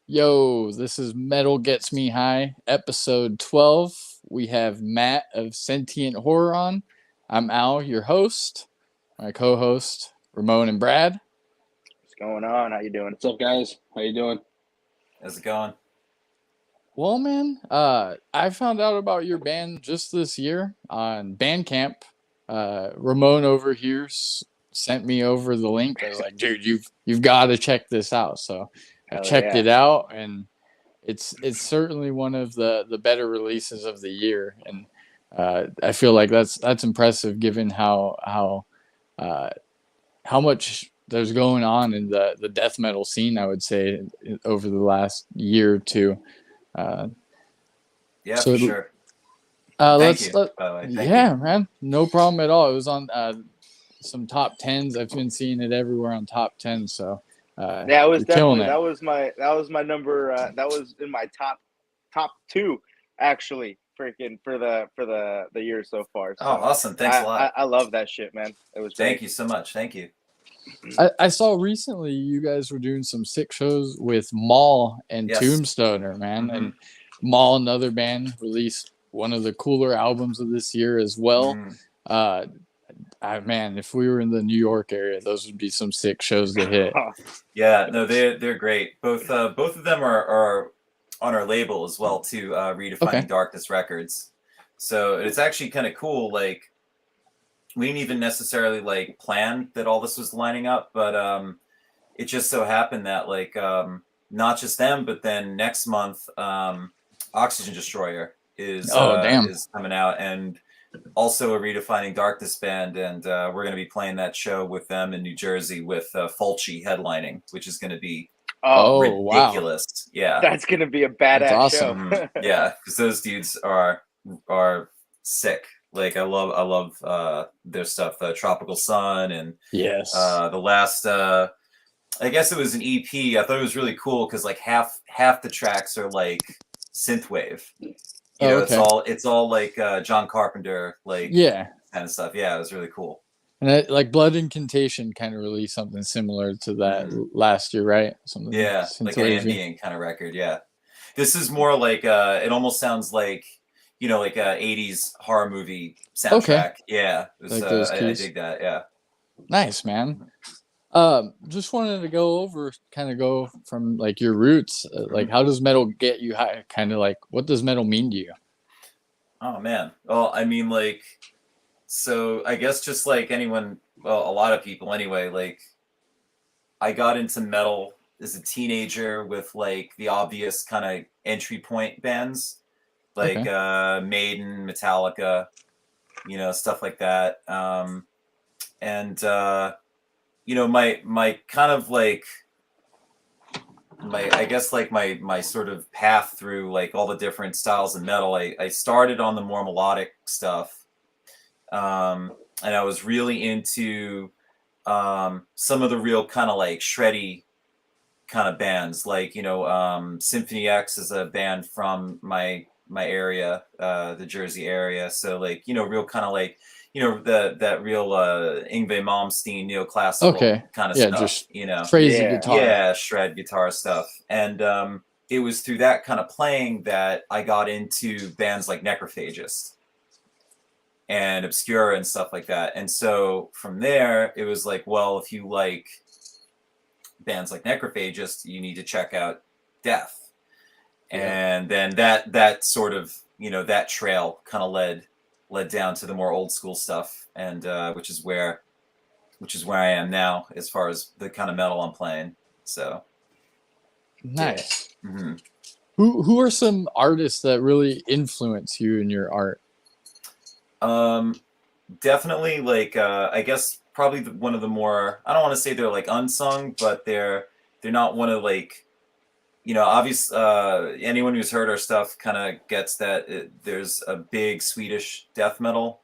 Yo, this is Metal Gets Me High, episode 12. We have Matt of Sentient Horror on. I'm Al, your host. My co-host, Ramon and Brad. What's going on? How you doing? What's up, guys? How you doing? How's it going? Well, man, I found out about your band just this year on Bandcamp. Ramon over here sent me over the link. I was like, dude, you've got to check this out. So I Hell checked yeah. it out, and it's certainly one of the better releases of the year, and I feel like that's impressive given how much there's going on in the death metal scene. I would say over the last year or two. Yeah, So for sure. let's Thank you, by the way. Thank yeah, you. man, no problem at all. It was on some top tens. I've been seeing it everywhere on top 10. So Yeah, it was you're killing definitely it. that was my number. That was in my top two actually. Freaking for the year so far. So Oh, awesome. Thanks a lot. I love that shit, man. It was great. Thank you so much. Thank you. I saw recently you guys were doing some sick shows with Maul and Yes. Tombstoner, man. Mhm. And Maul, another band, released one of the cooler albums of this year as well. Man, if we were in the New York area, those would be some sick shows to hit. Yeah, no, they're great. Both of them are on our label as well too, Redefining Okay. Darkness Records. So it's actually kind of cool. Like we didn't even necessarily like plan that all this was lining up, but it just so happened that like not just them, but then next month Oxygen Destroyer is damn. is coming out, and also a Redefining Darkness band, and we're going to be playing that show with them in New Jersey with Fulci headlining, which is going to be Oh, wow. ridiculous. Yeah, That's gonna be a badass That's awesome. show. yeah, because those dudes are sick. Like I love their stuff. Tropical Sun and Yes. the last I guess it was an EP. I thought it was really cool because like half the tracks are like synthwave. You know, okay. it's all like John Carpenter, like Yeah. kind of stuff. Yeah, it was really cool. And like Blood Incantation kind of released something similar to that last year, right? Something Yeah, like an synthwavy. ambient kind of record. Yeah, this is more like it almost sounds like like a '80s horror movie soundtrack. Okay. Yeah, it was, Like those I keys. dig that. Yeah. Nice, man. Just wanted to go from like your roots. Like, how does metal get you high? Kind of like, what does metal mean to you? Oh man. Well, I mean, like, so I guess just like anyone, well, a lot of people anyway. Like, I got into metal as a teenager with like the obvious kind of entry point bands, like Okay. Maiden, Metallica, stuff like that. And my kind of like I guess like my sort of path through like all the different styles of metal. I started on the more melodic stuff, and I was really into some of the real kind of like shreddy kind of bands, like Symphony X is a band from my area, the Jersey area. So like real kind of like that real Yngwie Malmsteen neoclassical Okay. kind of Yeah, stuff. just crazy Yeah. guitar. Yeah, shred guitar stuff. And it was through that kind of playing that I got into bands like Necrophagist and Obscura and stuff like that. And so from there, it was like, well, if you like bands like Necrophagist, you need to check out Death. Yeah. And then that sort of, that trail kind of led down to the more old school stuff, and which is where I am now as far as the kind of metal I'm playing. So Nice. mm-hmm. Who are some artists that really influence you in your art? Definitely like I guess probably one of the more, I don't want to say they're like unsung, but they're not one of like, obvious anyone who's heard our stuff kind of gets that there's a big Swedish death metal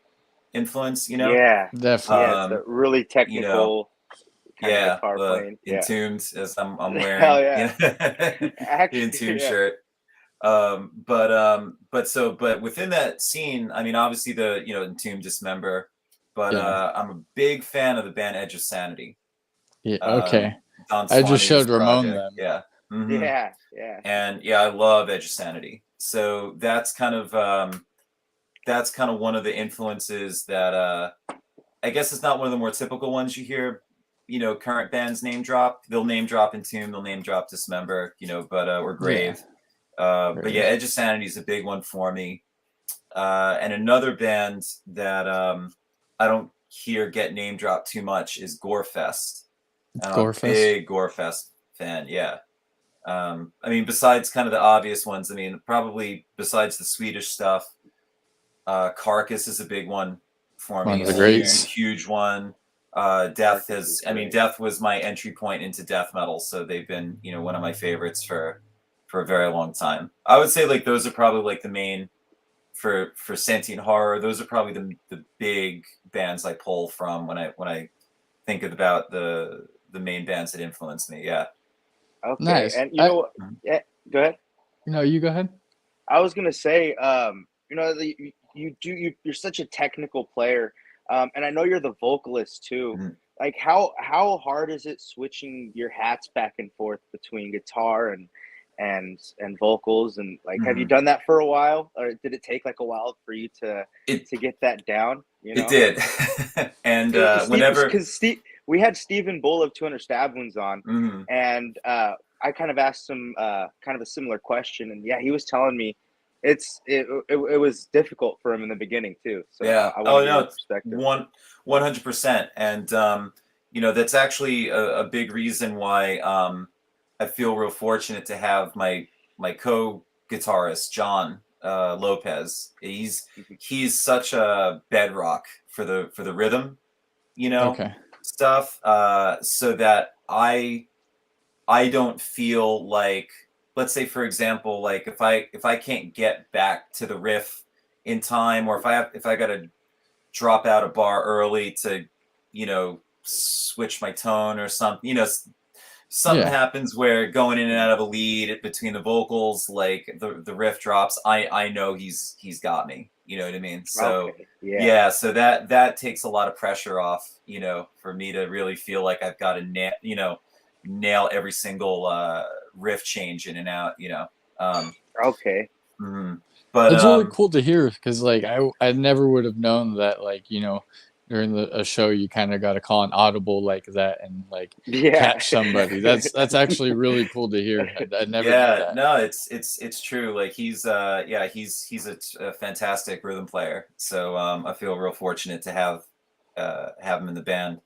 influence. Yeah. Definitely. Yeah, it's the really technical kind of guitar playing. Yeah. Entombed, as I'm Hell wearing, yeah. the Actually, Entombed yeah. shirt. But within that scene, I mean, obviously the Entombed Dismember, but Yeah. I'm a big fan of the band Edge of Sanity. Yeah. Okay. Don I just Swanee's showed Ramon project. them. Yeah. Mhm. Yeah. And yeah, I love Edge of Sanity. So that's kind of one of the influences that I guess it's not one of the more typical ones you hear, current bands name drop. They'll name drop Entombed, they'll name drop Dismember, or Grave. But yeah, Edge of Sanity is a big one for me. And another band that I don't hear get name dropped too much is Gorefest. I'm a big Gorefest fan. Yeah. I mean, besides kind of the obvious ones, I mean, probably besides the Swedish stuff, Carcass is a big one for me. One of the It's a greats. huge one. Death Death was my entry point into death metal, so they've been, one of my favorites for a very long time. I would say like those are probably like the main for Sentient Horror. Those are probably the big bands I pull from when I think about the main bands that influenced me. Yeah. Okay. Nice. And you know what? Yeah. Go ahead. No, you go ahead. I was gonna say, you're such a technical player, and I know you're the vocalist too. Mhm. Like, how hard is it switching your hats back and forth between guitar and vocals? And like, have you done that for a while, or did it take like a while for you to get that down? It did. And whenever because we had Stephen Bull of 200 Stab Wounds on, Mhm. and I kind of asked him kind of a similar question, and yeah, he was telling me it was difficult for him in the beginning too. So yeah, I want to get your perspective. 100%. And that's actually a big reason why I feel real fortunate to have my co-guitarist John Lopez. He's such a bedrock for the rhythm, Okay. stuff, so that I don't feel like, let's say for example, like if I can't get back to the riff in time, or if I got to drop out a bar early to, switch my tone or something, something happens where going in and out of a lead between the vocals, like the riff drops, I know he's got me. You know what I mean? So Okay. Yeah. so that takes a lot of pressure off, for me to really feel like I've got to nail every single riff change in and out. Okay. But It's really cool to hear, because like I never would have known that, like, during a show you kind of got to call an audible like that and like catch somebody. That's actually really cool to hear. I never knew that. No, it's true. Like he's a fantastic rhythm player. So I feel real fortunate to have him in the band.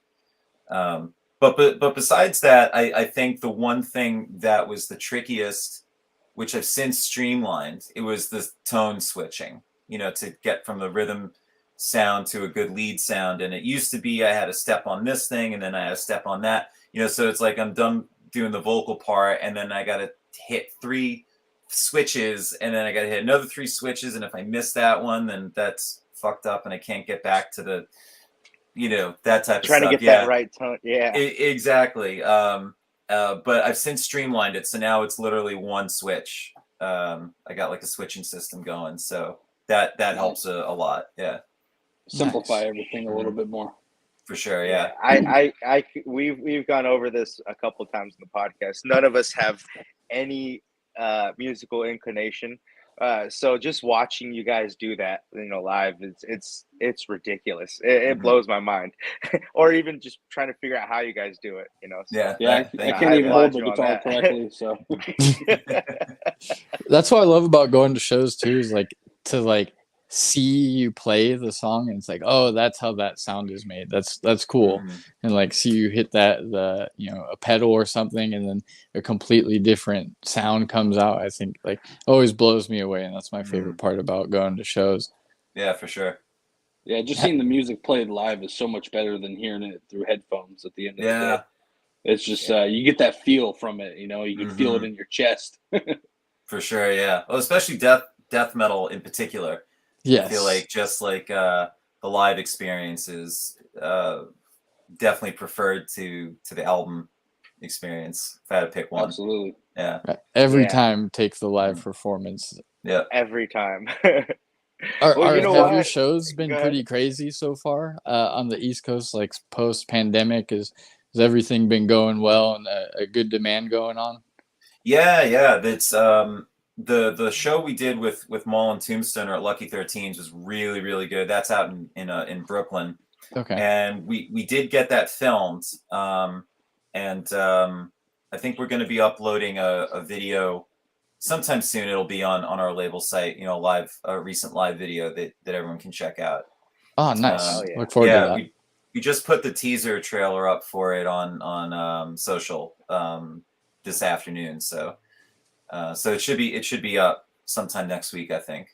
But besides that, I think the one thing that was the trickiest, which I've since streamlined, it was the tone switching, to get from the rhythm sound to a good lead sound. And it used to be I had a step on this thing and then I had a step on that, so it's like I'm done doing the vocal part and then I got to hit 3 switches and then I got to hit another 3 switches. And if I miss that one, then that's fucked up and I can't get back to the, that type of stuff. Trying to get that right tone. Yeah. Exactly. But I've since streamlined it, so now it's literally one switch. I got like a switching system going, so that helps a lot. Yeah, simplify everything a little bit more. For sure. Yeah. We've gone over this a couple times in the podcast. None of us have any musical inclination. So just watching you guys do that, live, it's ridiculous. It blows my mind. Or even just trying to figure out how you guys do it, So, I can't even hold the guitar correctly. So that's what I love about going to shows too, is like to like see you play the song and it's like, oh, that's how that sound is made. That's cool. And like see you hit a pedal or something and then a completely different sound comes out. I think like always blows me away, and that's my favorite part about going to shows. Yeah, for sure. Yeah, just seeing the music played live is so much better than hearing it through headphones at the end of the day. It's just you get that feel from it, you can feel it in your chest. For sure, yeah. Well, especially death metal in particular. Yes. I feel like just like the live experience is definitely preferred to the album experience, if I had to pick one. Absolutely. Yeah. Every time take the live performance. Yeah. Every time. Have your shows been pretty crazy so far on the East Coast, like post-pandemic? Has everything been going well and a good demand going on? Yeah. That's the show we did with Maul and Tombstoner at Lucky 13s was really, really good. That's out in Brooklyn. Okay. And we did get that filmed. And I think we're going to be uploading a video sometime soon. It'll be on our label site, a recent live video that everyone can check out. Oh, nice. yeah. Look forward to that. We just put the teaser trailer up for it on social this afternoon. So it should be up sometime next week, I think.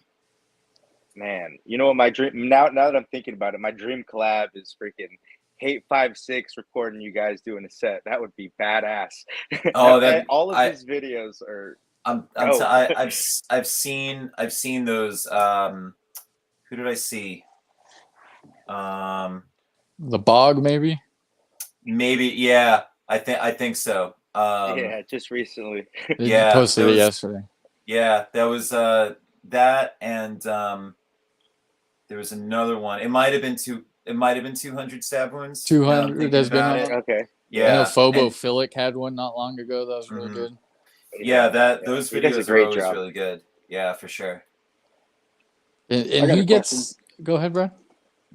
Man, you know what my dream now that I'm thinking about it, my dream collab is freaking Hate 56 recording you guys doing a set. That would be badass. Oh, all of his videos are. I've seen those. Who did I see? The Bog, maybe. Maybe, yeah. I think so. Yeah, just recently. They posted it yesterday. Yeah, that was that, and there was another one. It might have been 200 stab wounds. 200 has been on it. Okay. Yeah, I know Phobophilic had one not long ago. That was really good. Yeah, those videos are always really good. Yeah, for sure. And he gets. Go ahead, Brad.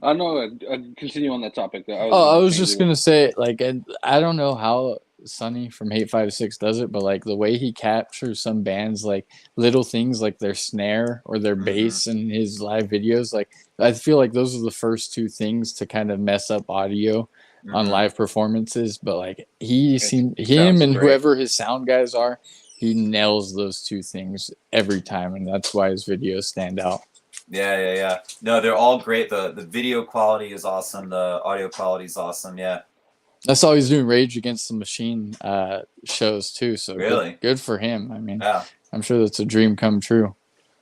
No, continue on that topic. I was just gonna say, like, and I don't know how Sonny from Hate 56 does it, but like the way he captures some bands, like little things like their snare or their bass in his live videos, like I feel like those are the first two things to kind of mess up audio on live performances. But like him and whoever his sound guys are, he nails those two things every time, and that's why his videos stand out. Yeah. No, they're all great. The video quality is awesome. The audio quality is awesome. Yeah. I saw he's doing Rage Against the Machine shows too. So really good for him. I mean, I'm sure that's a dream come true.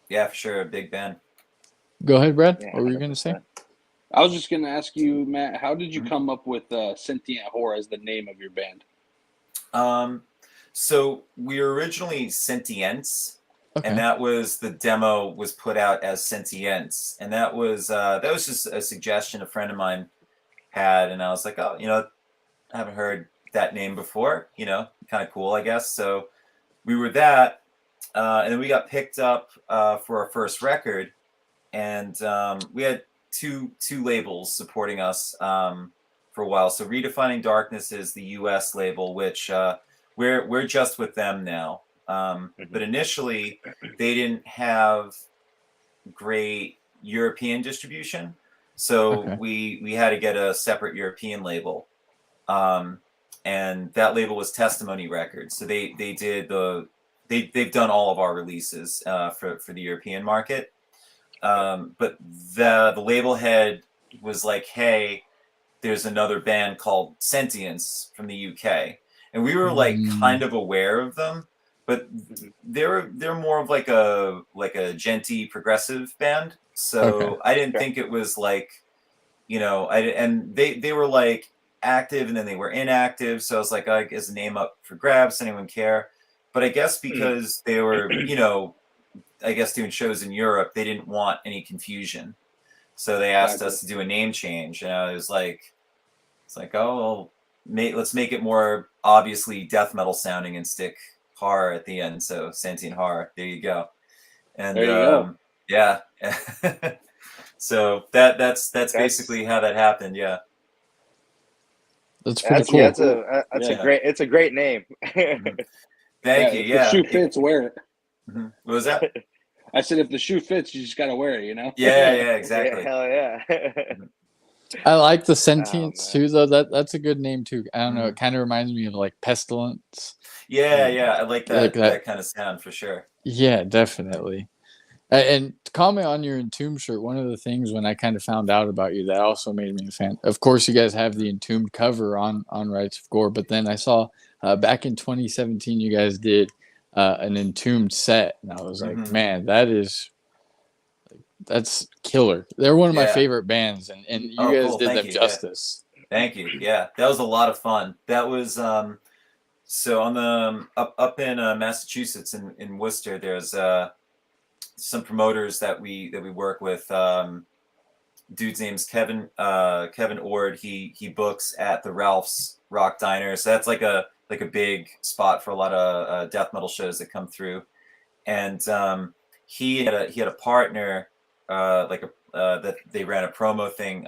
Yeah, for sure. A big band. Go ahead, Brad. Yeah, what were you going to say? I was just going to ask you, Matt, how did you come up with Sentient Horror as the name of your band? So we were originally Sentients. Okay. And that was the demo was put out as Sentience, and that was just a suggestion a friend of mine had, and I was like, oh, I haven't heard that name before, kind of cool, I guess. So we were that, and then we got picked up for our first record, and we had two labels supporting us for a while. So Redefining Darkness is the U.S. label, which we're just with them now. But initially, they didn't have great European distribution, so we had to get a separate European label, and that label was Testimony Records. So they've done all of our releases for the European market, but the label head was like, hey, there's another band called Sentience from the UK, and we were like kind of aware of them. But they're more of like a genty progressive band, so I didn't think it was like, and they were like active and then they were inactive, so I was like, is the name up for grabs? Anyone care? But I guess because they were I guess doing shows in Europe, they didn't want any confusion, so they asked us to do a name change, and I was like, oh, let's make it more obviously death metal sounding and stick horror at the end, so Sentient Horror. There you go. And there you go. Yeah. So that's basically how that happened. Yeah. That's pretty cool. It's a great name. Thank you. Yeah. If the shoe fits, wear it. What was that? I said, if the shoe fits, you just gotta wear it. Yeah, exactly. Yeah, hell yeah. I like the Sentience too, though. That's a good name too. I don't know. It kind of reminds me of like Pestilence. Yeah. I like that kind of sound for sure. Yeah, definitely. And to comment on your Entombed shirt, one of the things when I kind of found out about you that also made me a fan. Of course, you guys have the Entombed cover on Rights of Gore, but then I saw back in 2017 you guys did an Entombed set, and I was like, man, that's killer. They're one of my favorite bands, and you guys did them justice. Yeah. Thank you. Yeah, that was a lot of fun. That was so on the up in Massachusetts in Worcester. There's some promoters that we work with. Dude's name's Kevin Ord. He books at the Ralph's Rock Diner. So that's like a like a big spot for a lot of death metal shows that come through. And he had a partner that they ran a promo thing,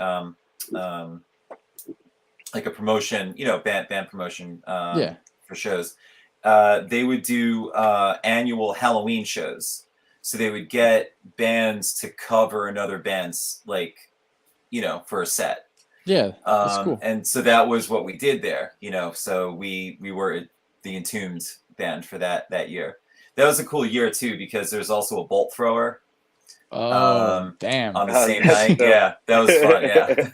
like a promotion, band promotion for shows. They would do annual Halloween shows. So they would get bands to cover another band's, like, for a set. Yeah, that's cool. And so that was what we did there, So we were the Entombed band for that year. That was a cool year too, because there's also a bolt thrower. Oh, damn! On the same night, yeah, that was fun. Yeah,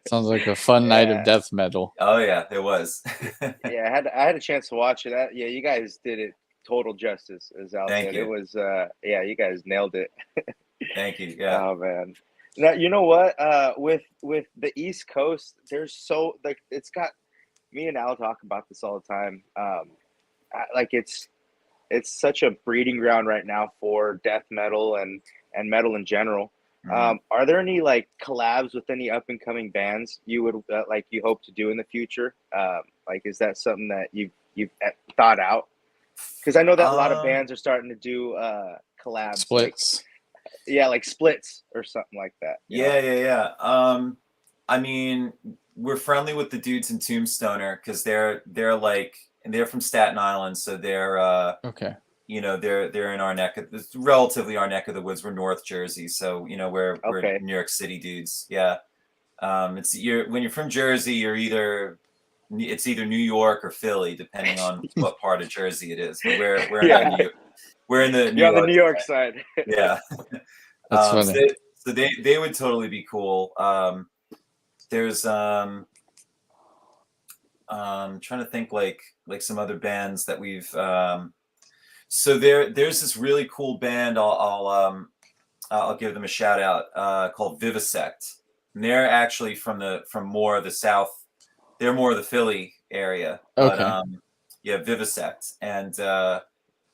sounds like a fun night of death metal. Oh yeah, it was. Yeah, I had a chance to watch it. Yeah, you guys did it total justice, as Al said. You. It was you guys nailed it. Thank you. Yeah. Oh man. Now you know what? With the East Coast, there's so it's got me and Al talk about this all the time. It's such a breeding ground right now for death metal and metal in general. Mm-hmm. Are there any like collabs with any up and coming bands you would you hope to do in the future? Is that something that you've thought out? Because I know that a lot of bands are starting to do collabs, splits. Like splits or something like that. Yeah. I mean, we're friendly with the dudes in Tombstoner because they're from Staten Island, so they're okay. They're in our it's relatively our neck of the woods. We're North Jersey, so we're New York City dudes. Yeah, when you're from Jersey, it's either New York or Philly, depending on what part of Jersey it is. But we're in the on the New York side. Yeah, that's funny. So they would totally be cool. There's trying to think like some other bands that we've so there's this really cool band I'll give them a shout out called Vivisect, and they're actually from more of the South. They're more of the Philly area. Okay. But, Vivisect, and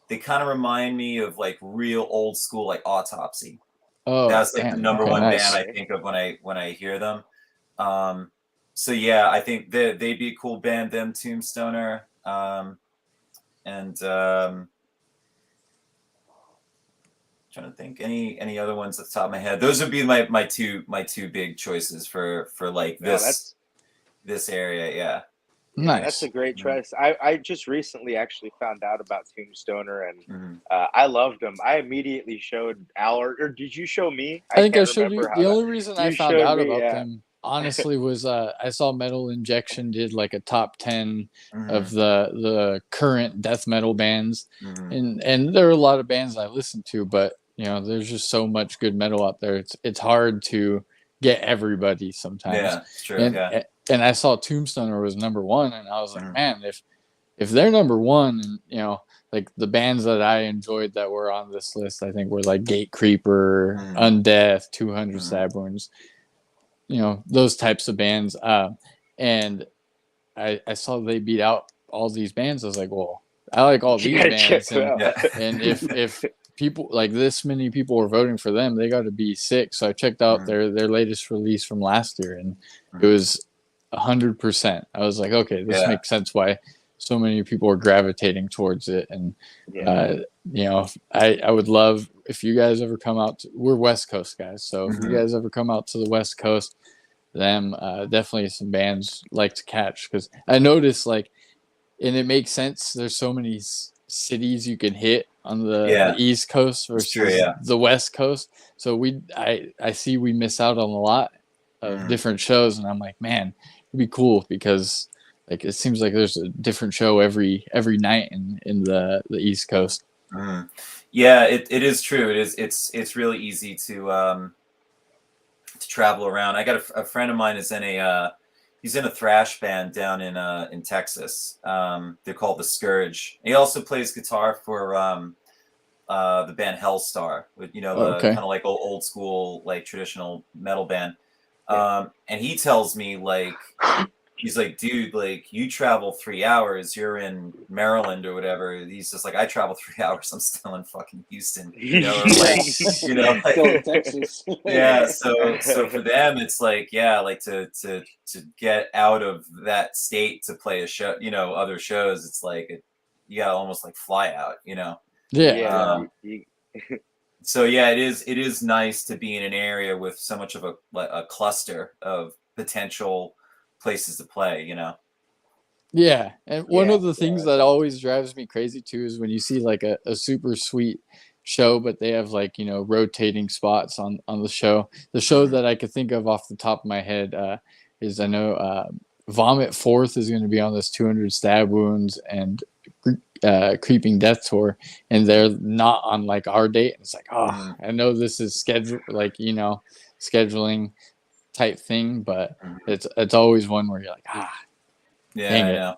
they kind of remind me of like real old school like Autopsy. Oh, that's like the number one nice. band I think of when I hear them. So yeah, I think they'd be a cool band, them Tombstoner, and trying to think any other ones at the top of my head. Those would be my two big choices for like this area. Yeah. Nice. That's a great choice. I just recently actually found out about Tombstoner, and I loved them. I immediately showed Al, or did you show me? I think I showed you. The only reason I found out about them, honestly, was I saw Metal Injection did like a top 10 of the current death metal bands, and there are a lot of bands I listen to, but there's just so much good metal out there. It's hard to get everybody sometimes. Yeah, it's true. And I saw Tombstoner was number one, and I was like, man, if they're number one, and like the bands that I enjoyed that were on this list, I think were like Gate Creeper, Undeath, 200 Stab Wounds, those types of bands. And I saw they beat out all these bands. I was like, well, I like all these bands, and if people like this many people were voting for them, they got to be sick. So I checked out their latest release from last year, and it was 100%. I was like, okay, this makes sense why so many people are gravitating towards it. And I would love if you guys ever come out we're West Coast guys, so if you guys ever come out to the West Coast, them definitely some bands like to catch, because I noticed and it makes sense, there's so many cities you can hit on the East Coast versus the West Coast, so I see we miss out on a lot of different shows, and I'm like, man, it'd be cool, because it seems like there's a different show every night in the East Coast. Yeah, it is true. It's really easy to travel around. I got a friend of mine is he's in a thrash band down in Texas. They're called The Scourge. He also plays guitar for the band Hellstar, with kind of like old school like traditional metal band. And he tells me he's like, dude, like you travel 3 hours, you're in Maryland or whatever. He's just like, I travel 3 hours, I'm still in fucking Houston, you know, or like, you know, like, Still in Texas. yeah. So for them, it's like, yeah, like to get out of that state to play a show, you know, other shows. It's like you gotta almost like fly out, you know. Yeah. So yeah, it is nice to be in an area with so much of a cluster of potential places to play, you know. Yeah, and one Yeah, of the things that's that always drives me crazy too is when you see like a super sweet show, but they have like, you know, rotating spots on the show. The show that I could think of off the top of my head is I know Vomit Fourth is going to be on this 200 Stab Wounds and Creeping Death tour, and they're not on like our date. And it's like, oh, I know this is schedule like, you know, scheduling type thing, but it's always one where you're like, Yeah, dang I it. know.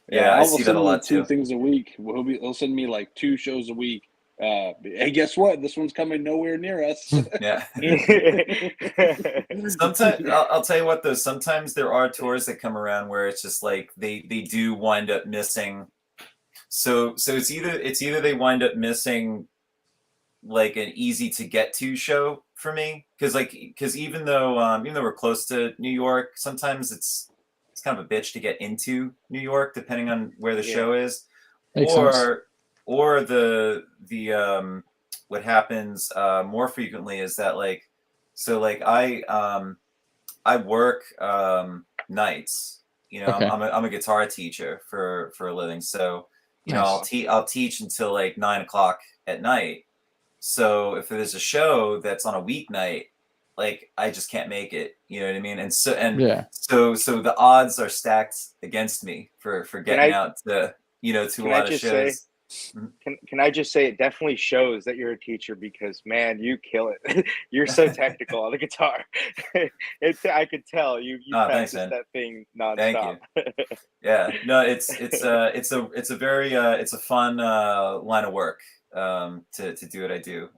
Yeah, I I'll see that send a me lot 2 too. things a week. He'll send me like 2 shows a week. Hey, guess what? This one's coming nowhere near us. Yeah. Sometimes I'll tell you what though. Sometimes there are tours that come around where it's just like they do wind up missing. So it's either they wind up missing like an easy to get to show for me because even though we're close to New York, sometimes it's kind of a bitch to get into New York depending on where the show is, Makes sense. or the what happens more frequently is that like I work nights. You know, Okay. I'm a guitar teacher for a living, so you know Nice. I'll teach until like 9 o'clock at night. So if there's a show that's on a weeknight, like I just can't make it. You know what I mean? And so Yeah. so the odds are stacked against me for Can getting I out to to a can I lot of just say shows. can I just say it definitely shows that you're a teacher because man, you kill it. You're so technical on the guitar. I could tell you Oh, thanks, practice man. that thing Thank nonstop. you. Yeah, no, it's a very it's a fun line of work to do what I do.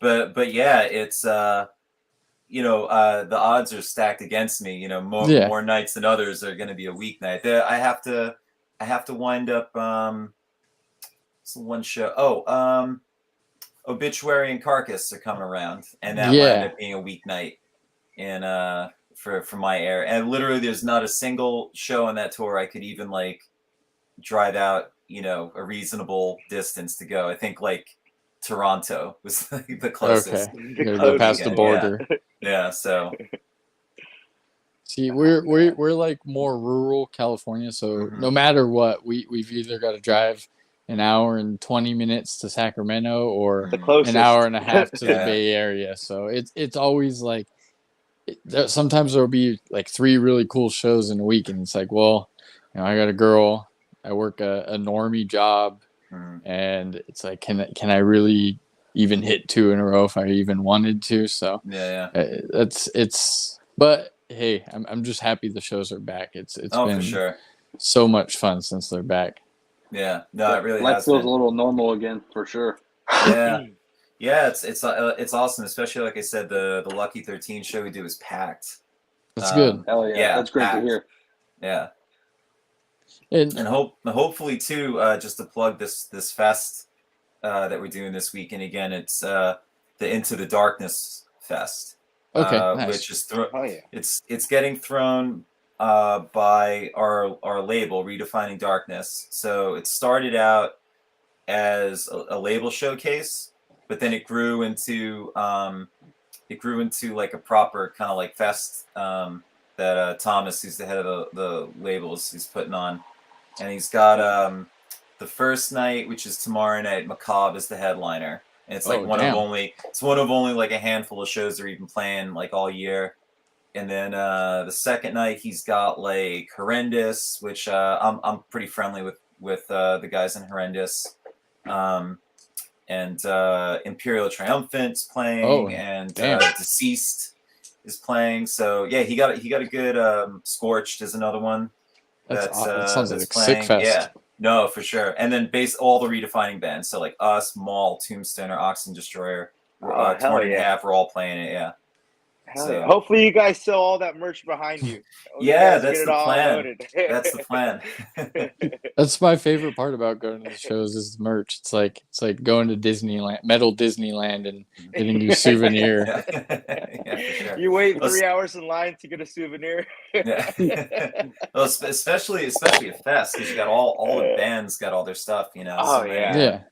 But yeah, it's you know the odds are stacked against me. You know, Yeah. more nights than others are going to be a weeknight. I have to wind up it's one show. Obituary and Carcass are coming around, and that will end Yeah. up being a weeknight in for my area. And literally, there's not a single show on that tour I could even like drive out, you know, a reasonable distance to go. I think like Toronto was like, the closest. Okay. The You gotta go past the closest Weekend. one. border. Yeah. So See, Oh man. we're like more rural California, so no mhm. matter what, we've either got to drive an hour and 20 minutes to Sacramento or The an hour closest. and a half to the Yeah. Bay Area. So it's always like sometimes there'll be like 3 really cool shows in a week, and it's like, well, you know, I got a girl, I work a normie job, Mhm. and it's like, can I really even hit 2 in a row if I even wanted to? So Yeah. but hey, I'm just happy the shows are back. It's Oh, for been sure. so much fun since they're back. Yeah. No, it really Life has feels been. a little normal again for sure. Yeah. Yeah, it's awesome, especially like I said, the Lucky 13 show we did was packed. That's good. Hell yeah, Yeah, that's great to packed. hear. Yeah. And And hopefully too, just to plug this fest that we're doing this week, and again, it's the Into the Darkness Fest, okay, nice. which is Oh yeah. it's getting thrown by our label, Redefining Darkness. So it started out as a label showcase, but then it grew into like a proper kind of like fest that Thomas, who's the head of the labels, he's putting on, and he's got the first night, which is tomorrow night. Mgmh is the headliner, and it's like Oh, damn. one of only like a handful of shows they're even playing like all year. And then the second night he's got like Horrendous, which I'm pretty friendly with the guys in Horrendous, and Imperial Triumphant's playing, Oh, and damn. Deceased is playing. So yeah, he got a good Scorched is another one That sounds that's like a sick playing. fest. Yeah, no, for sure. And then all the Redefining bands, so like us, Maul, Tombstoner, Oxen Destroyer, Oh, hell Torn in yeah. Half, we're all playing it. Yeah. Hell yeah. Hopefully you guys sell all that merch behind you. Yeah, that's the plan. That's the plan. That's my favorite part about going to the shows is the merch. It's like going to Disneyland, metal Disneyland, and getting your souvenir. Yeah, for sure. You wait 3 hours in line to get a souvenir. Yeah. Well, especially at Fest, because you got all the bands got all their stuff, you know. Oh, so Yeah.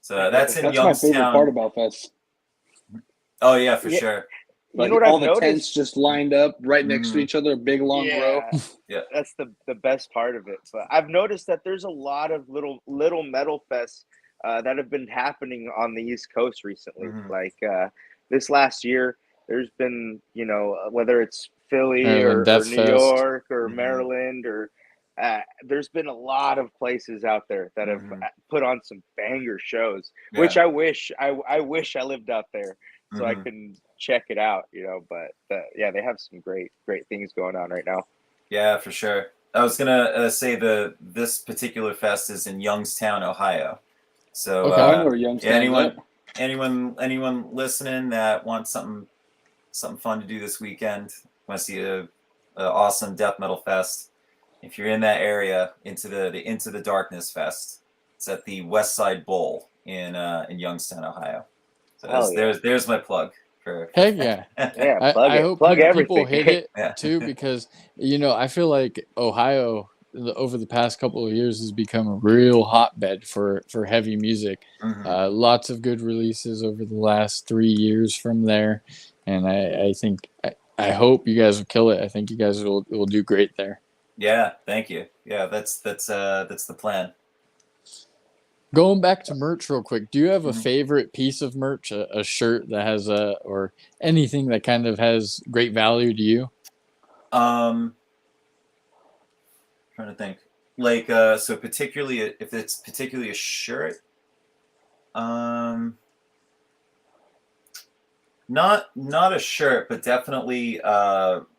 So that's in That's Youngstown. my favorite part about Fest. Oh yeah, for sure. Like you know what all I've the noticed? tents just lined up right next to each other, a big long row. Yeah, that's the best part of it. But I've noticed that there's a lot of little metal fests that have been happening on the East Coast recently. Like this last year, there's been, you know, whether it's Philly Maryland or Death New Fest. York or Maryland or there's been a lot of places out there that have put on some banger shows, which I wish I wish I lived out there so I can check it out, you know. But yeah, they have some great things going on right now. Yeah, for sure. I was gonna say this particular fest is in Youngstown, Ohio. So I know where Youngstown anyone listening that wants something fun to do this weekend, want to see a awesome death metal fest. If you're in that area, Into the Darkness Fest, it's at the West Side Bowl in Youngstown, Ohio. So there's my plug. Heck yeah. Yeah, I hope people hit it Yeah. too, because, you know, I feel like Ohio over the past couple of years has become a real hotbed for heavy music. Lots of good releases over the last 3 years from there. And I think, I hope you guys will kill it. I think you guys will do great there. Yeah, thank you. Yeah, that's the plan. Going back to merch real quick, do you have a favorite piece of merch, a shirt that has or anything that kind of has great value to you? Trying to think. Like so particularly if it's particularly a shirt, not a shirt, but definitely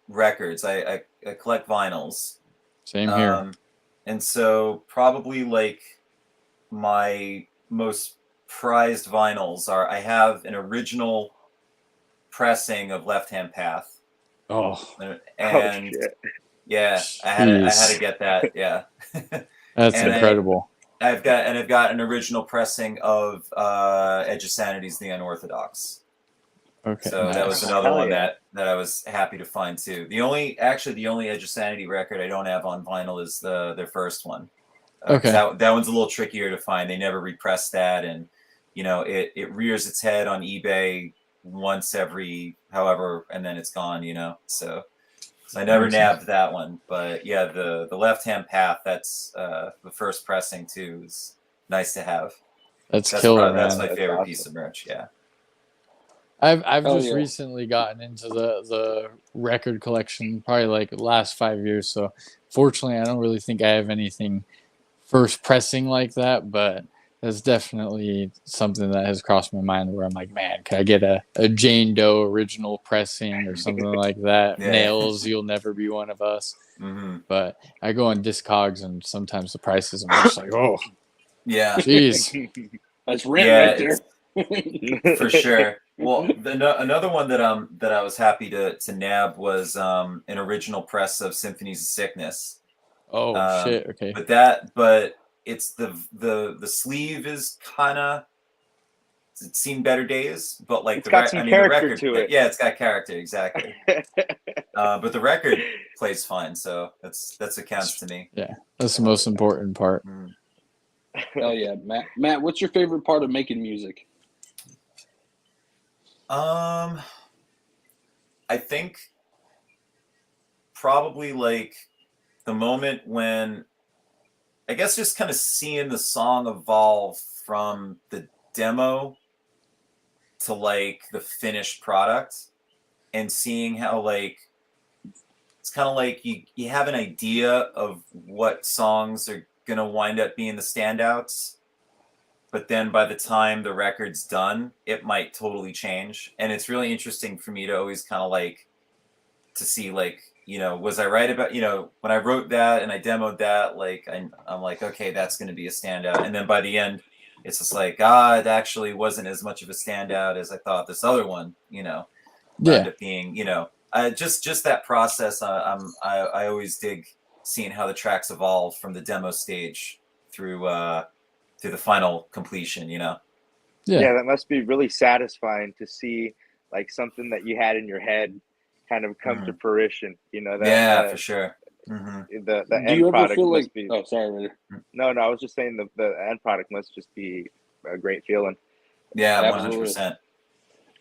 records. I collect vinyls. Same here. And so probably like my most prized vinyls are, I have an original pressing of Left Hand Path. Oh, and yeah, I had to get that. Yeah. That's incredible. I've got an original pressing of Edge of Sanity's The Unorthodox. Okay. So that was another one that I was happy to find too. The only Edge of Sanity record I don't have on vinyl is their first one. Okay. That one's a little trickier to find. They never repressed that, and you know it rears its head on eBay once every however, and then it's gone. You know, so I never nabbed that one. But yeah, the Left Hand Path, that's the first pressing too, is nice to have. That's killer, man. That's my favorite piece of merch. Yeah. I've just recently gotten into the record collection, probably like the last 5 years. So fortunately, I don't really think I have anything first pressing like that, but that's definitely something that has crossed my mind where I'm like, man, could I get a Jane Doe original pressing or something like that? Nails, You'll Never Be One of Us. But I go on Discogs and sometimes the prices, I'm just like, oh, yeah, jeez, that's rent right there for sure. Well, another one that I was happy to nab was an original press of Symphonies of Sickness. Oh shit! Okay. But it's the sleeve is kind of, it's seen better days, but like it's got some character record to it. Yeah, it's got character, exactly. But the record plays fine, so that's what counts to me. Yeah, that's the most important part. Hell yeah, Matt, what's your favorite part of making music? I think probably like the moment when, I guess, just kind of seeing the song evolve from the demo to like the finished product, and seeing how like it's kind of like you have an idea of what songs are gonna wind up being the standouts, but then by the time the record's done, it might totally change. And it's really interesting for me to always kind of like to see like, you know, was I right about, you know, when I wrote that and I demoed that, like I'm like, okay, that's going to be a standout. And then by the end, it's just like, it actually wasn't as much of a standout as I thought this other one, you know. wound Yeah. up being, you know, just that process. I always dig seeing how the tracks evolve from the demo stage through the final completion, you know. Yeah. That must be really satisfying to see like something that you had in your head kind of come to fruition. You know, Yeah, for sure. the Do end you ever product feel like? must be. Oh, sorry, Raider. No, I was just saying the end product must just be a great feeling. Yeah, Absolutely. 100%.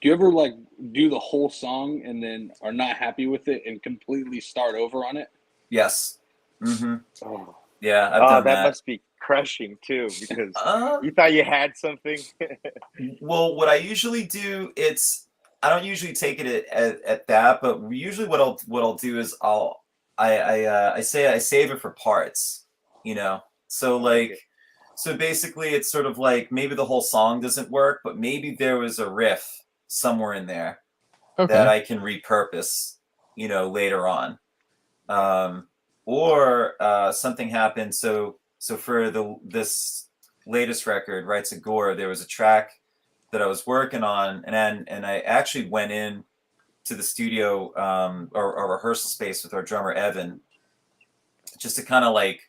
Do you ever like do the whole song and then are not happy with it and completely start over on it? Yes. Oh, Yeah, I've done that that. must be crushing too, because Um, you thought you had something. well, what I usually do, I don't usually take it at that, but usually what I'll do is I say I save it for parts, you know. So like, Okay. so basically, it's sort of like maybe the whole song doesn't work, but maybe there was a riff somewhere in there that Okay. I can repurpose, you know, later on. Or something happened. So for this latest record, Rights of Gore, there was a track that I was working on, and I actually went in to the studio or rehearsal space with our drummer Evan, just to kind of like,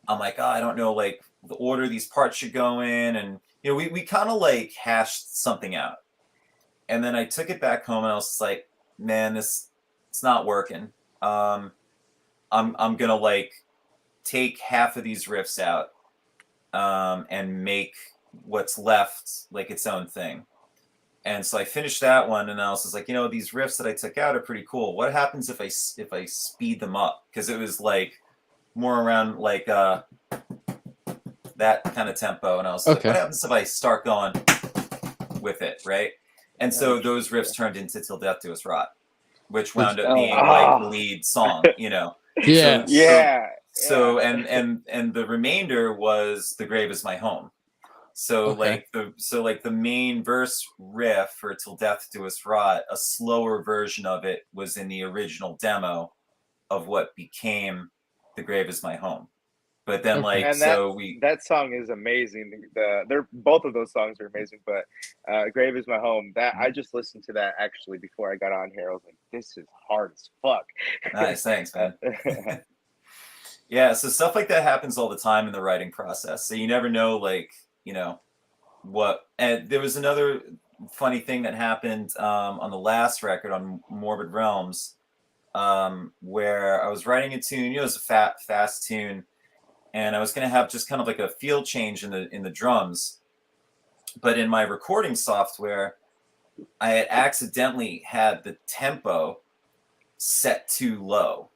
I'm like, oh, I don't know like the order these parts should go in, and you know, we kind of like hashed something out, and then I took it back home and I was just like, man, it's not working. I'm gonna like take half of these riffs out and make what's left like its own thing. And so I finished that one, and I was just like, you know, these riffs that I took out are pretty cool. What happens if I speed them up? Because it was like more around like that kind of tempo, and I was like, what Okay. happens if I start going with it, right? And so those riffs turned into "Till Death Do Us Rot," which wound up being like the lead song, you know. Yeah. So and the remainder was "The Grave Is My Home." So Okay. like the main verse riff for "Till Death Do Us Rot," a slower version of it was in the original demo of what became "The Grave Is My Home." But then Okay. like And so we that song is amazing. They're both of those songs are amazing, but "Grave Is My Home." That I just listened to that actually before I got on here. I was like, "This is hard as fuck." nice, thanks, man. Yeah, so stuff like that happens all the time in the writing process. So you never know, like, you know, what. And there was another funny thing that happened on the last record on Morbid Realms, where I was writing a tune. You know, it was a fast tune, and I was going to have just kind of like a field change in the drums. But in my recording software, I had accidentally had the tempo set too low.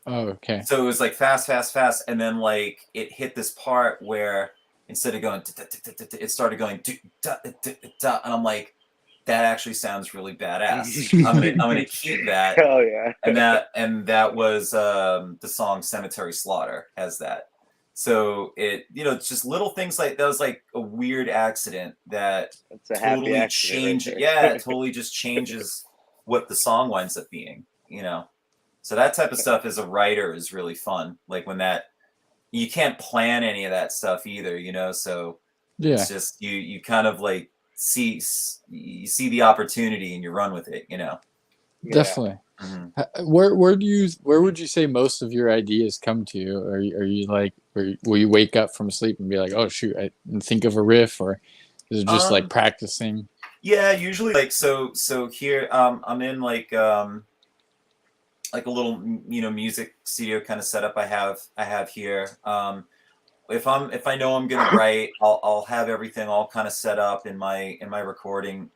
Oh, okay. So it was like fast, fast, fast, and then like it hit this part where instead of going, it started going, and I'm like, that actually sounds really badass. I'm gonna keep that, Hell yeah! and that was the song "Cemetery Slaughter" has that. So it, you know, it's just little things like that was like a weird accident that It's a happy totally accident right changes. there. Yeah, it totally just changes what the song winds up being. You know. So that type of stuff as a writer is really fun. Like when that you can't plan any of that stuff either, you know. So Yeah. it's just you kind of like you see the opportunity and you run with it, you know. Definitely. Where would you say most of your ideas come to you? Are you like, will you wake up from sleep and be like, oh shoot, and think of a riff, or is it just like practicing? Yeah, usually like so here I'm in like a little, you know, music studio kind of setup I have here. If I know I'm gonna write, I'll have everything all kind of set up in my recording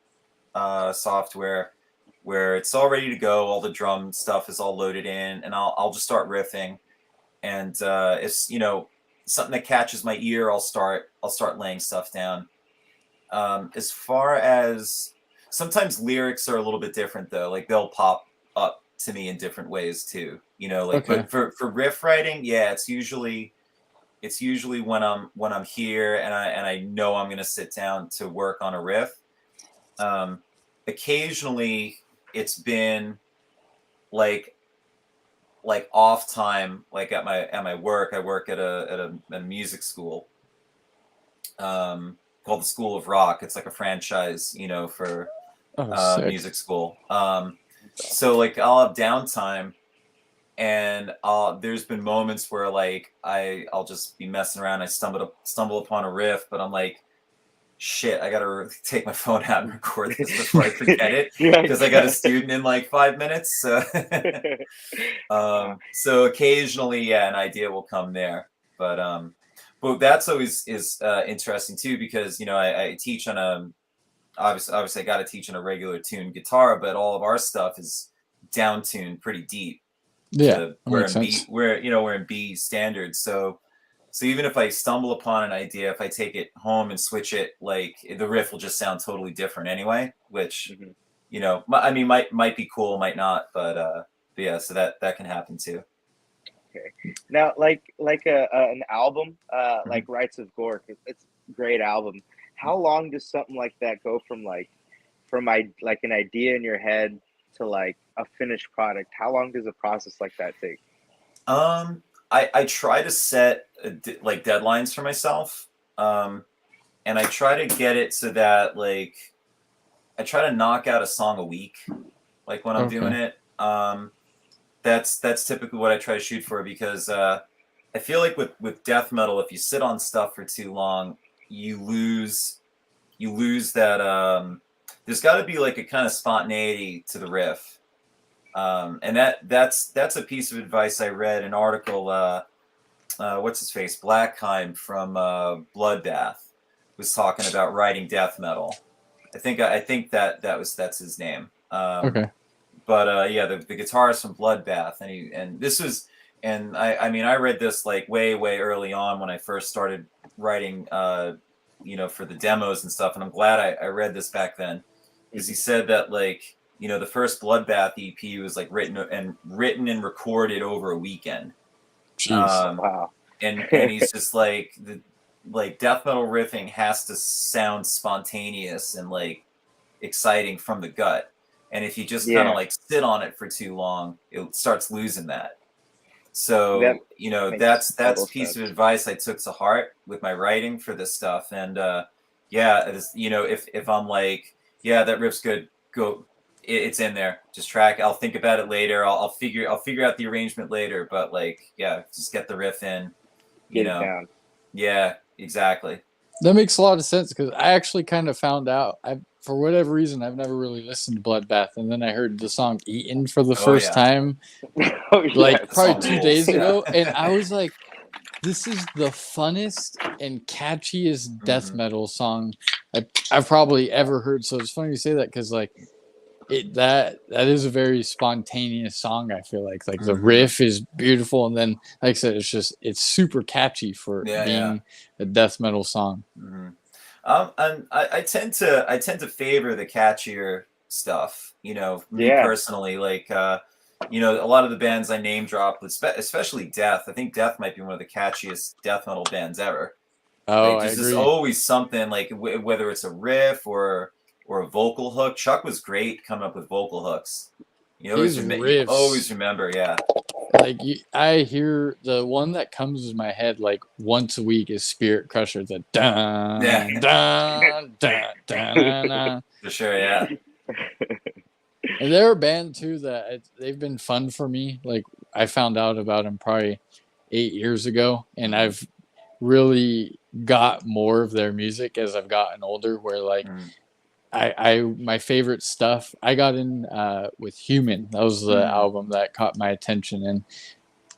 software where it's all ready to go. All the drum stuff is all loaded in, and I'll just start riffing. And it's, you know, something that catches my ear, I'll start laying stuff down. As far as sometimes lyrics are a little bit different though, like they'll pop up to me in different ways too, you know, like, Okay. but for riff writing, yeah, it's usually when I'm here and I know I'm going to sit down to work on a riff. Occasionally it's been like off time, like at my work. I work at a music school called the School of Rock. It's like a franchise, you know, for sick. music school. So like I'll have downtime, and there's been moments where like I'll just be messing around. I stumble upon a riff, but I'm like, shit, I gotta take my phone out and record this before I forget it, because I got a student in like 5 minutes. So, so occasionally, yeah, an idea will come there. But that's always is interesting too, because you know I teach on a obviously I got to teach on a regular tuned guitar, but all of our stuff is down tuned pretty deep. Yeah, we're in B standard, so even if I stumble upon an idea, if I take it home and switch it, like the riff will just sound totally different anyway, which you know, I mean, might be cool, might not, but yeah, so that can happen too. Okay. Now, like an album, like Rites of Gore, it's a great album. How long does something like that go from like an idea in your head to like a finished product? How long does a process like that take? I try to set like deadlines for myself, and I try to get it so that like I try to knock out a song a week, like when I'm doing it. That's typically what I try to shoot for, because I feel like with death metal, if you sit on stuff for too long, you lose that. There's got to be like a kind of spontaneity to the riff. And that's a piece of advice I read, an article, what's his face, Blackheim from Bloodbath was talking about writing death metal. I think that's his name. But yeah, the guitarist from Bloodbath, and I mean, I read this like way early on when I first started writing, you know, for the demos and stuff, and I'm glad I read this back then, because he said that like, you know, the first Bloodbath EP was like written and recorded over a weekend. Jeez. Wow. And he's just like, like death metal riffing has to sound spontaneous and like exciting from the gut. And if you just kind of like sit on it for too long, it starts losing that. So, you know, that's a piece of advice I took to heart with my writing for this stuff. And yeah, you know, if I'm like, yeah, that riff's good, go. It's in there. Just track. I'll think about it later. I'll figure out the arrangement later. But like, yeah, just get the riff in. You know. Down. Yeah, exactly. That makes a lot of sense, because I actually kind of found out. For whatever reason, I've never really listened to Bloodbath, and then I heard the song "Eaten" for the first time, like probably 2 days ago, and I was like, "This is the funnest and catchiest death metal song I've probably ever heard." So it's funny you say that, because like that is a very spontaneous song. I feel like the riff is beautiful, and then like I said, it's super catchy for being a death metal song. And I tend to favor the catchier stuff, you know, me personally, like you know, a lot of the bands I name drop, especially Death. I think Death might be one of the catchiest death metal bands ever. Oh, like, there's always something, like whether it's a riff or a vocal hook. Chuck was great coming up with vocal hooks. You always remember, yeah. Like I hear the one that comes in my head like once a week is Spirit Crusher. The dun dun dun dun dun. For sure, yeah. And they're a band too that they've been fun for me. Like I found out about them probably 8 years ago, and I've really got more of their music as I've gotten older. Where like my favorite stuff I got in with Human. That was the album that caught my attention, and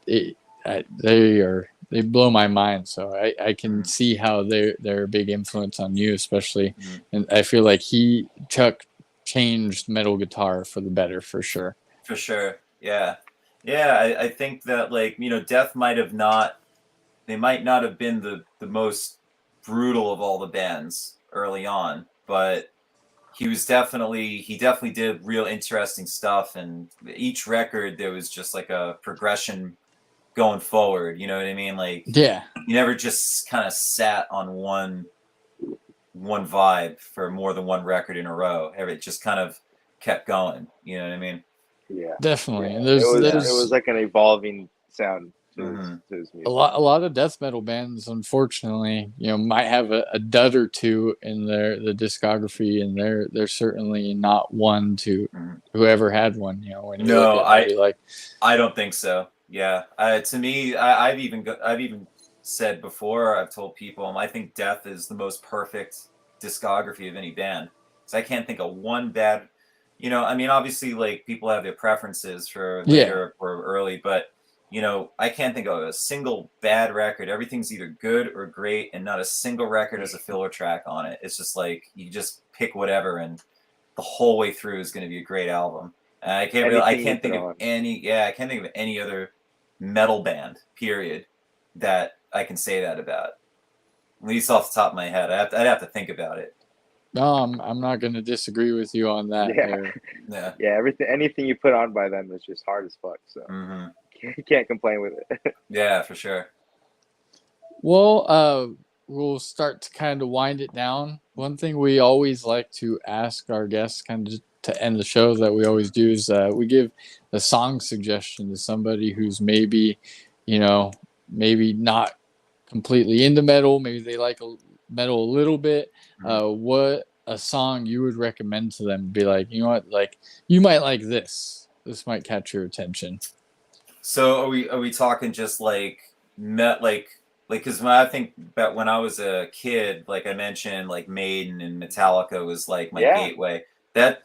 they blow my mind. So I can see how they're a big influence on you, especially. And I feel like Chuck changed metal guitar for the better, for sure. For sure, yeah. I think that, like, you know, Death might not have been the most brutal of all the bands early on, but he definitely did real interesting stuff, and each record there was just like a progression going forward, you know what I mean? Like, yeah, you never just kind of sat on one vibe for more than one record in a row. It just kind of kept going, you know what I mean? Yeah, definitely. Yeah. And it was like an evolving sound to his music. A lot of death metal bands, unfortunately, might have a dud or two in the discography, and they're certainly not one to whoever had one. When you look No, at maybe like, I don't think so. Yeah, to me, I've even said before. I've told people, I think Death is the most perfect discography of any band. So I can't think of one bad. I mean, obviously, like people have their preferences for later or early, but I can't think of a single bad record. Everything's either good or great, and not a single record has a filler track on it. It's just like you just pick whatever, and the whole way through is going to be a great album. I can't think of any other metal band, period, that I can say that about. At least off the top of my head, I'd have to think about it. no, I'm not going to disagree with you on that. Yeah. Anything you put on by them is just hard as fuck. So you can't complain with it. Yeah, for sure. Well, we'll start to kind of wind it down. One thing we always like to ask our guests, kind of to end the show, that we always do, is we give a song suggestion to somebody who's maybe maybe not completely into metal, maybe they like metal a little bit. What a song you would recommend to them? Be like, you know what, like you might like this might catch your attention. So are we talking just like because when I think about when I was a kid, like I mentioned, like Maiden and Metallica was like my gateway. That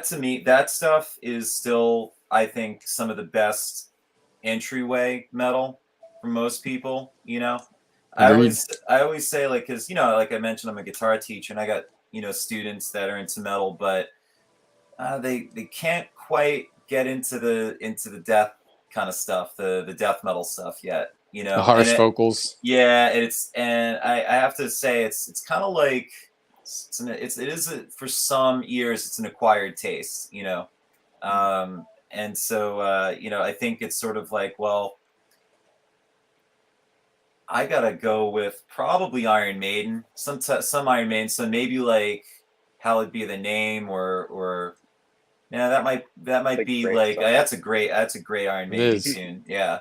to me, that stuff is still, I think, some of the best entryway metal for most people. I always say, like, because like I mentioned, I'm a guitar teacher and I got students that are into metal, but they can't quite get into the death kind of stuff, the death metal stuff yet. The harsh vocals. Yeah, I have to say it's kind of like for some ears it's an acquired taste, and so I think it's sort of like, well, I gotta go with probably Iron Maiden, some Iron Maiden, so maybe like Hallowed Be the Name or that might be like that's a great Iron Maiden tune. Yeah.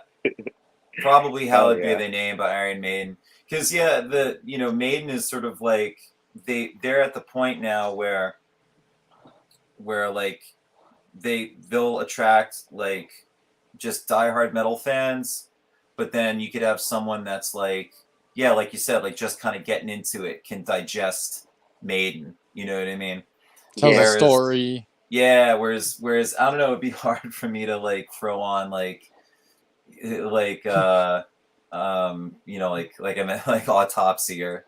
Probably Hallowed Be the Name by Iron Maiden. Because Maiden is sort of like they're at the point now where like they'll attract like just diehard metal fans, but then you could have someone that's like, yeah, like you said, like just kind of getting into it, can digest Maiden. You know what I mean? Tell a story. Yeah, whereas I don't know, it'd be hard for me to like throw on like I meant like Autopsy or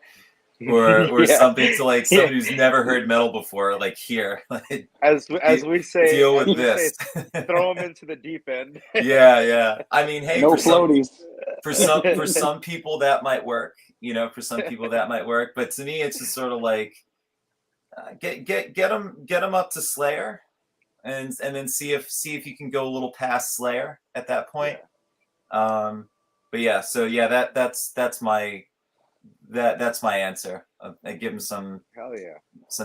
something to like somebody who's never heard metal before, like here. Like, as we say, deal with this. Throw them into the deep end. Yeah. I mean, hey, no floaties. For some people that might work. For some people that might work. But to me, it's just sort of like get them up to Slayer, and then see if you can go a little past Slayer at that point. But yeah, so yeah, that's my answer. I give them some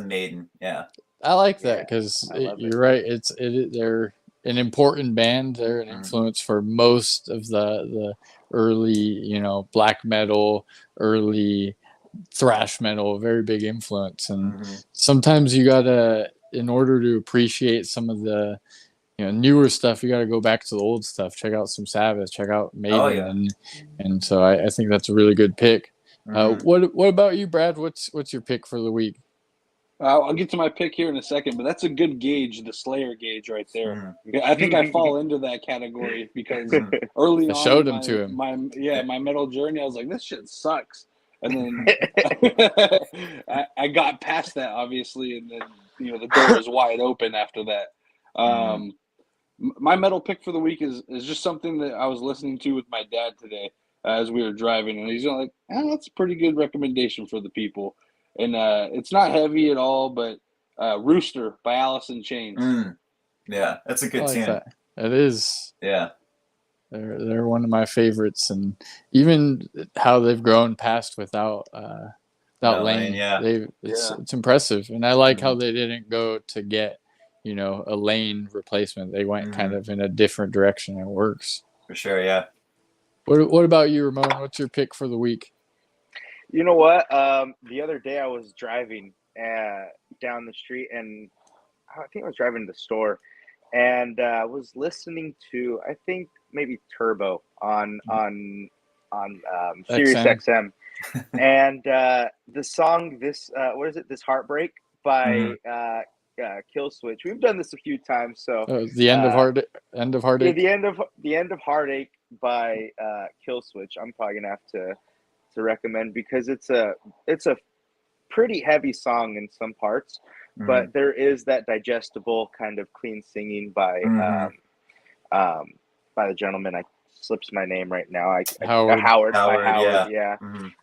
Maiden. Yeah, I like that because you're right. They're an important band. They're an influence for most of the early black metal, early thrash metal. A very big influence, and sometimes you gotta, in order to appreciate some of the newer stuff, you got to go back to the old stuff. Check out some Sabbath, check out Maiden, and so I think that's a really good pick. What about you, Brad? What's your pick for the week? I'll get to my pick here in a second, but that's a good gauge, the Slayer gauge right there. I think I fall into that category because early on, showed him to him. My metal journey, I was like, this shit sucks, and then I got past that, obviously, and then the door is wide open after that. My metal pick for the week is just something that I was listening to with my dad today as we were driving, and he's like, that's a pretty good recommendation for the people. And it's not heavy at all, but Rooster by Alice in Chains. Yeah, that's a good tune. That. It is. Yeah. They're one of my favorites, and even how they've grown past without Lane. It's impressive, and I like how they didn't go to get a Lane replacement. They went kind of in a different direction. It works for sure. Yeah. What about you, Ramon? What's your pick for the week? You know what? The other day I was driving down the street, and I think I was driving to the store, and was listening to, I think maybe Turbo on Sirius XM. XM, and the song this what is it? This Heartbreak by Kill Switch. We've done this a few times, so The end of yeah, heartache. the end of Heartache by Kill Switch. I'm probably gonna have to recommend, because it's a pretty heavy song in some parts, but there is that digestible kind of clean singing by the gentleman. I slips my name right now. Howard, yeah.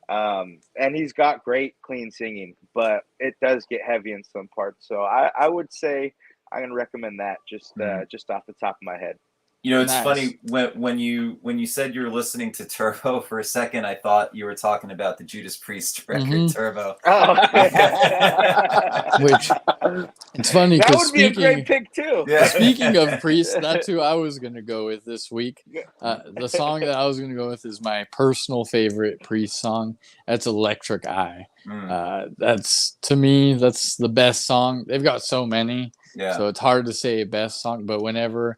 And he's got great clean singing, but it does get heavy in some parts. So I would say I'm gonna recommend that just off the top of my head. You know, it's Nice. funny when you said you were listening to Turbo for a second, I thought you were talking about the Judas Priest record Turbo. Oh, Which it's funny that because would be a great pick too. Yeah. speaking of Priest, that's who I was gonna go with this week. The song that I was gonna go with is my personal favorite Priest song. That's Electric Eye. That's, to me, that's the best song. They've got so many, so it's hard to say a best song. But whenever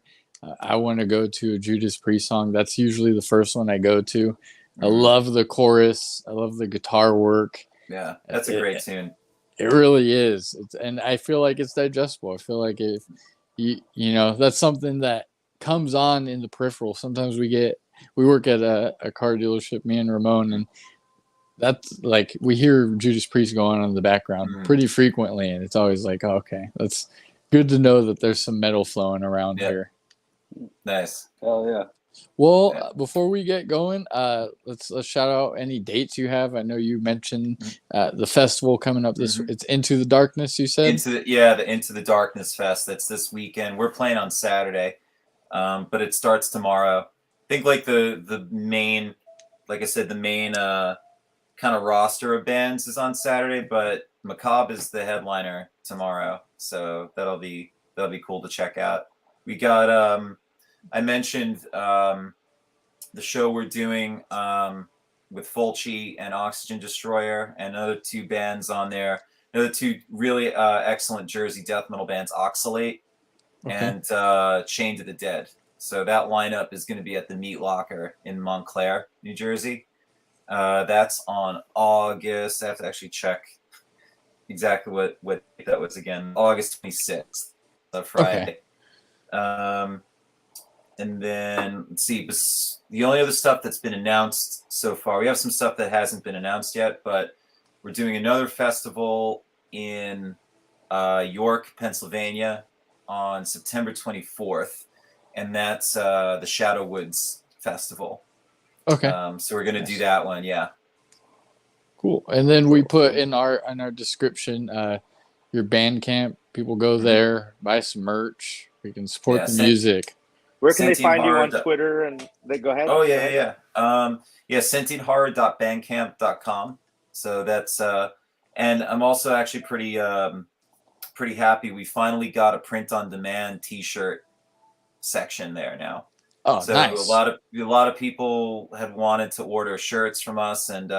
I want to go to a Judas Priest song, that's usually the first one I go to. I love the chorus. I love the guitar work. Yeah, that's a great tune. It really is. And I feel like it's digestible. I feel like if you know, that's something that comes on in the peripheral. Sometimes we work at a car dealership, me and Ramon, and that's like we hear Judas Priest going on in the background pretty frequently, and it's always like, oh, okay, that's good to know that there's some metal flowing around here. Nice. Oh yeah. Well, before we get going, let's shout out any dates you have. I know you mentioned the festival coming up this. It's Into the Darkness, you said. the Into the Darkness Fest. That's this weekend. We're playing on Saturday, but it starts tomorrow. I think like the main, like I said, the main kind of roster of bands is on Saturday, but Mgmh is the headliner tomorrow, so that'll be cool to check out. We got I mentioned the show we're doing with Fulci and Oxygen Destroyer, and other two bands on there. Another two really excellent Jersey death metal bands, Oxalate and Chained to the Dead. So that lineup is going to be at the Meat Locker in Montclair, New Jersey. That's on August. I have to actually check exactly what that was again. August 26th, Friday. And then let's see, the only other stuff that's been announced so far, we have some stuff that hasn't been announced yet, but we're doing another festival in York, Pennsylvania on September 24th, and that's the Shadow Woods Festival. Okay. So we're going to do that one, yeah. Cool. And then we put in our description your Bandcamp. People go there, buy some merch. We can support the music. Where can they find you on Sentient Twitter? And they go ahead. Oh yeah. Sentienthorror.bandcamp.com. So that's and I'm also actually pretty happy. We finally got a print on demand T-shirt section there now. Oh, so nice. A lot of people had wanted to order shirts from us, and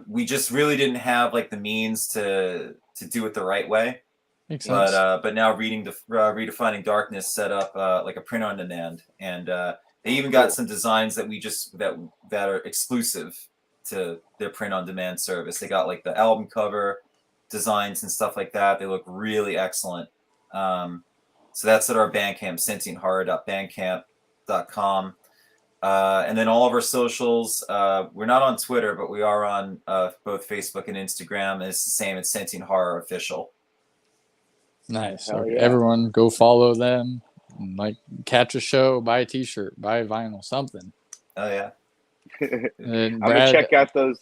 we just really didn't have like the means to do it the right way. Makes sense. But now Redefining Darkness set up like a print on demand, and they even got some designs that that are exclusive to their print on demand service. They got like the album cover designs and stuff like that. They look really excellent. So that's at our Bandcamp, sentienthorror.bandcamp.com. And then all of our socials, we're not on Twitter, but we are on both Facebook and Instagram. And it's the same. It's Sentient Horror Official. Nice. Okay. Yeah. Everyone go follow them. Like, catch a show, buy a T-shirt, buy a vinyl, something. Oh yeah. I'm gonna check out those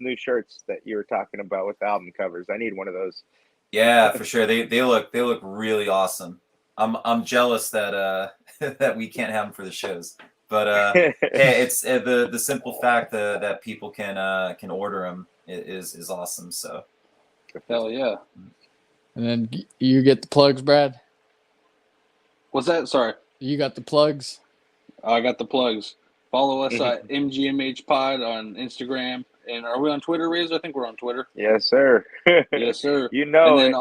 new shirts that you were talking about with the album covers. I need one of those. Yeah, for sure. They look really awesome. I'm jealous that that we can't have them for the shows. But hey, it's the simple fact that people can order them is awesome. So. Hell yeah. And then you get the plugs, Brad? What's that? Sorry. You got the plugs? I got the plugs. Follow us at MGMH Pod on Instagram. And are we on Twitter, Riz? I think we're on Twitter. Yes, sir. Yes, sir. You know and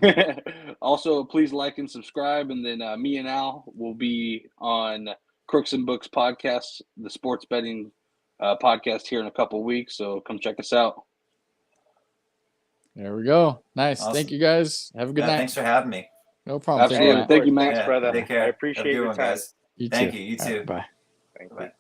then, also, please like and subscribe. And then me and Al will be on Crooks and Books podcast, the sports betting podcast here in a couple weeks. So come check us out. There we go. Nice. Awesome. Thank you guys. Have a good night. Thanks for having me. No problem. Absolutely. Matt. Thank you, Matt. Thanks, brother. Take care. I appreciate Have a good your one, time. guys. You Thank too. you. You All too. right, bye. Thank you. Bye.